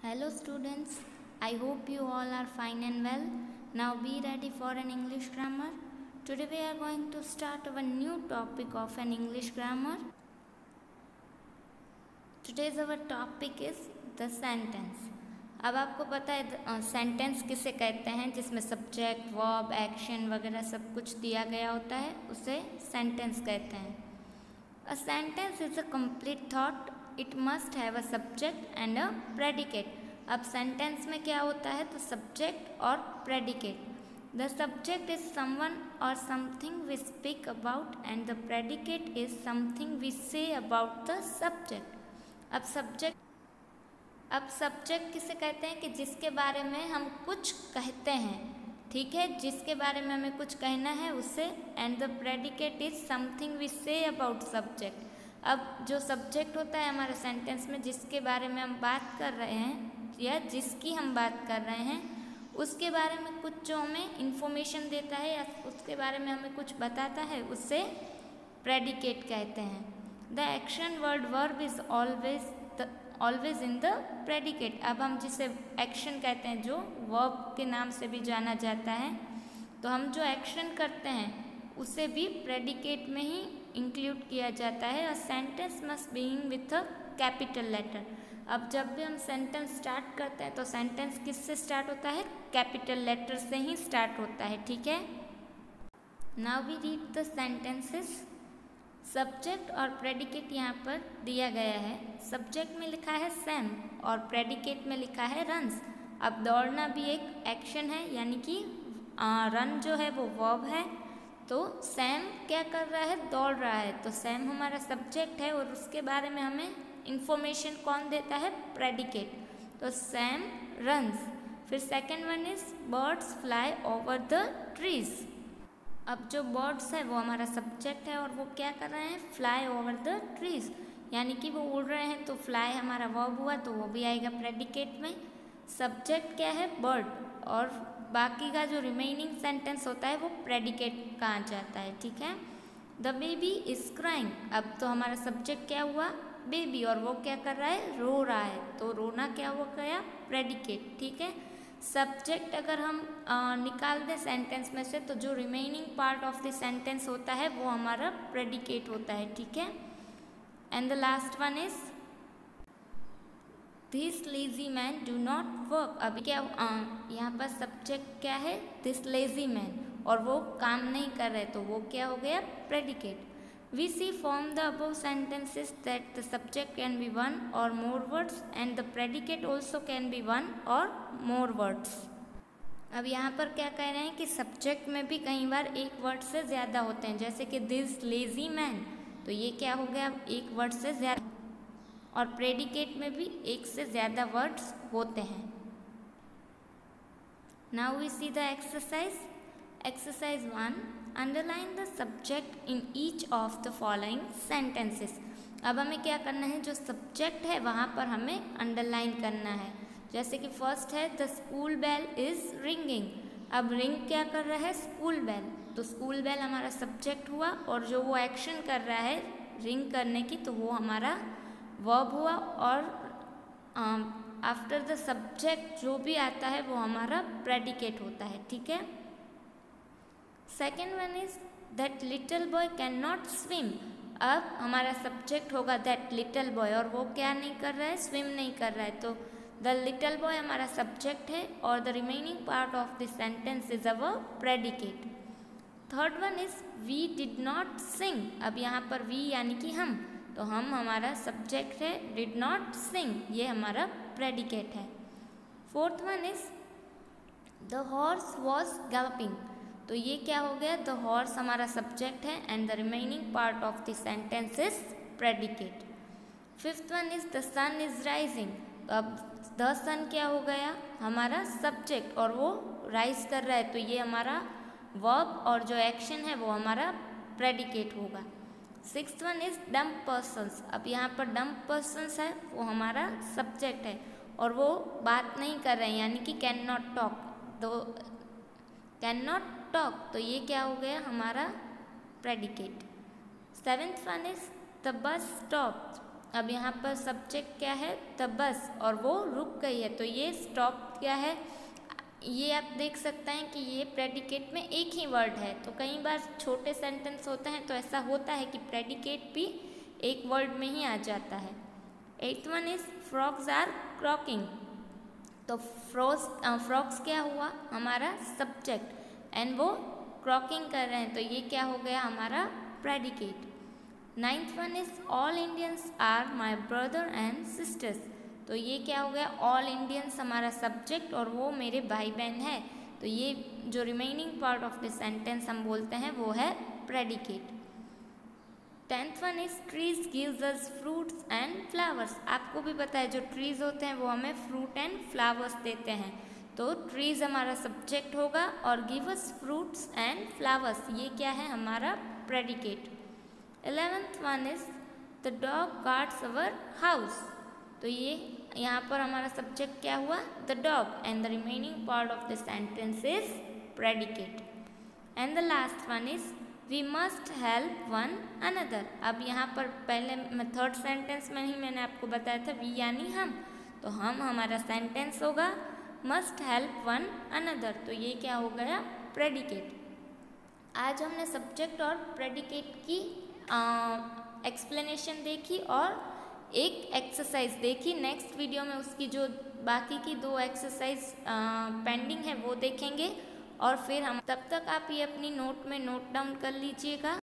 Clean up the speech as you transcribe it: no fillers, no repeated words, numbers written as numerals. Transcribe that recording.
Hello students, I hope you all are fine and well. Now be ready for an English grammar. Today we are going to start our new topic of an English grammar. Today's our topic is the sentence. अब आपको पता है sentence किसे कहते हैं, जिसमें subject, verb, action वगैरह सब कुछ दिया गया होता है, उसे सेंटेंस कहते हैं. A sentence is a complete thought. It must have a subject and a predicate. अब सेंटेंस में क्या होता है, तो सब्जेक्ट और predicate. The subject is someone or something we speak about and the predicate is something we say about the subject. अब subject किसे कहते हैं कि जिसके बारे में हम कुछ कहते हैं, ठीक है, जिसके बारे में हमें कुछ कहना है उससे. And the predicate is something we say about subject. अब जो सब्जेक्ट होता है हमारे सेंटेंस में, जिसके बारे में हम बात कर रहे हैं या जिसकी हम बात कर रहे हैं, उसके बारे में कुछ जो हमें इंफॉर्मेशन देता है या उसके बारे में हमें कुछ बताता है, उससे प्रेडिकेट कहते हैं. The action word verb is always in the predicate. अब हम जिसे एक्शन कहते हैं, जो वर्ब के नाम से भी जाना जाता है, तो हम जो एक्शन करते हैं उसे भी प्रेडिकेट में ही इंक्लूड किया जाता है. अ सेंटेंस मस्ट बीइंग विथ अ कैपिटल लेटर. अब जब भी हम सेंटेंस स्टार्ट करते हैं तो सेंटेंस किससे स्टार्ट होता है, कैपिटल लेटर से ही स्टार्ट होता है, ठीक है. Now we read the sentences. Subject और प्रेडिकेट यहाँ पर दिया गया है. सब्जेक्ट में लिखा है सैम और प्रेडिकेट में लिखा है रन्स. अब दौड़ना भी एक एक्शन है, यानी कि रन जो है वो वर्ब है. तो सैम क्या कर रहा है, दौड़ रहा है. तो सैम हमारा सब्जेक्ट है और उसके बारे में हमें इंफॉर्मेशन कौन देता है, प्रेडिकेट. तो सैम रन्स. फिर second one is birds fly over the trees. अब जो बर्ड्स है वो हमारा सब्जेक्ट है और वो क्या कर रहे हैं, फ्लाई ओवर द ट्रीज, यानी कि वो उड़ रहे हैं. तो फ्लाई हमारा वर्ब हुआ, तो वो भी आएगा प्रेडिकेट में. सब्जेक्ट क्या है, बर्ड, और बाकी का जो रिमेनिंग सेंटेंस होता है वो प्रेडिकेट का आ जाता है, ठीक है. The baby is crying. अब तो हमारा सब्जेक्ट क्या हुआ, बेबी, और वो क्या कर रहा है, रो रहा है. तो रोना क्या हुआ, गया प्रेडिकेट, ठीक है. सब्जेक्ट अगर हम निकाल दें सेंटेंस में से, तो जो remaining part of the sentence होता है वो हमारा प्रेडिकेट होता है, ठीक है. And the last one is this lazy man do not work. अभी क्या यहाँ पर सब्जेक्ट क्या है, दिस लेजी मैन, और वो काम नहीं कर रहे, तो वो क्या हो गया, predicate. We see from the above sentences that the subject can be one or more words and the predicate also can be one or more words. अब यहाँ पर क्या कह रहे हैं कि सब्जेक्ट में भी कई बार एक वर्ड से ज़्यादा होते हैं, जैसे कि दिस लेजी मैन, तो ये क्या हो गया, एक वर्ड से ज़्यादा. और प्रेडिकेट में भी एक से ज़्यादा वर्ड्स होते हैं. Now we see the exercise. Exercise 1. Underline the subject in each of the following sentences. अब हमें क्या करना है, जो सब्जेक्ट है वहाँ पर हमें अंडरलाइन करना है. जैसे कि फर्स्ट है the school bell is ringing. अब रिंग क्या कर रहा है, स्कूल बेल, तो स्कूल बेल हमारा सब्जेक्ट हुआ, और जो वो एक्शन कर रहा है रिंग करने की, तो वो हमारा वर्ब हुआ. और आफ्टर द सब्जेक्ट जो भी आता है वो हमारा प्रेडिकेट होता है, ठीक है. Second one is that little boy can not swim. अब हमारा सब्जेक्ट होगा दैट लिटिल बॉय, और वो क्या नहीं कर रहा है, स्विम नहीं कर रहा है. तो द लिटिल बॉय हमारा सब्जेक्ट है और the remaining part of the sentence is our predicate. Third one is we did not sing. अब यहाँ पर वी यानी कि हम, तो हम हमारा सब्जेक्ट है, डिड नॉट सिंग ये हमारा प्रेडिकेट है. Fourth one is the horse was galloping. तो ये क्या हो गया, द हॉर्स हमारा सब्जेक्ट है and the remaining part of the sentence is predicate. Fifth one is the sun is rising. तो अब द सन क्या हो गया, हमारा सब्जेक्ट, और वो राइज कर रहा है, तो ये हमारा वर्ब, और जो एक्शन है वो हमारा प्रेडिकेट होगा. Sixth one is dumb persons. अब यहाँ पर डम्ब पर्सन्स है, वो हमारा सब्जेक्ट है और वो बात नहीं कर रहे हैं, यानी कि कैन नॉट टॉक. तो कैन नॉट टॉक, तो ये क्या हो गया, हमारा predicate. Seventh one is the bus stop. अब यहाँ पर सब्जेक्ट क्या है, द बस, और वो रुक गई है, तो ये स्टॉप क्या है, ये आप देख सकते हैं कि ये प्रेडिकेट में एक ही वर्ड है। तो कई बार छोटे सेंटेंस होते हैं तो ऐसा होता है कि प्रेडिकेट भी एक वर्ड में ही आ जाता है। 8th one is frogs are croaking. तो फ्रॉग्स क्या हुआ, हमारा सब्जेक्ट, एंड वो क्रॉकिंग कर रहे हैं, तो ये क्या हो गया, हमारा predicate. 9th one is all Indians are my brother and sisters. तो ये क्या हो गया, ऑल इंडियंस हमारा सब्जेक्ट और वो मेरे भाई बहन है, तो ये जो remaining part of the sentence हम बोलते हैं वो है predicate. 10th one is trees gives us fruits and flowers. आपको भी पता है जो ट्रीज होते हैं वो हमें फ्रूट एंड फ्लावर्स देते हैं, तो ट्रीज हमारा सब्जेक्ट होगा और give us fruits and flowers ये क्या है, हमारा predicate. 11th one is the dog guards our house. तो ये यहाँ पर हमारा सब्जेक्ट क्या हुआ, the dog, and the remaining part of the sentence is predicate. And the last one is we must help one another. अब यहाँ पर पहले मैं थर्ड सेंटेंस में ही मैंने आपको बताया था वी यानी हम, तो हम हमारा सेंटेंस होगा मस्ट हेल्प वन अनदर, तो ये क्या हो गया, प्रेडिकेट। आज हमने सब्जेक्ट और प्रेडिकेट की एक्सप्लेनेशन देखी और एक एक्सरसाइज देखी। नेक्स्ट वीडियो में उसकी जो बाकी की 2 एक्सरसाइज पेंडिंग है वो देखेंगे, और फिर हम तब तक आप ये अपनी नोट में नोट डाउन कर लीजिएगा।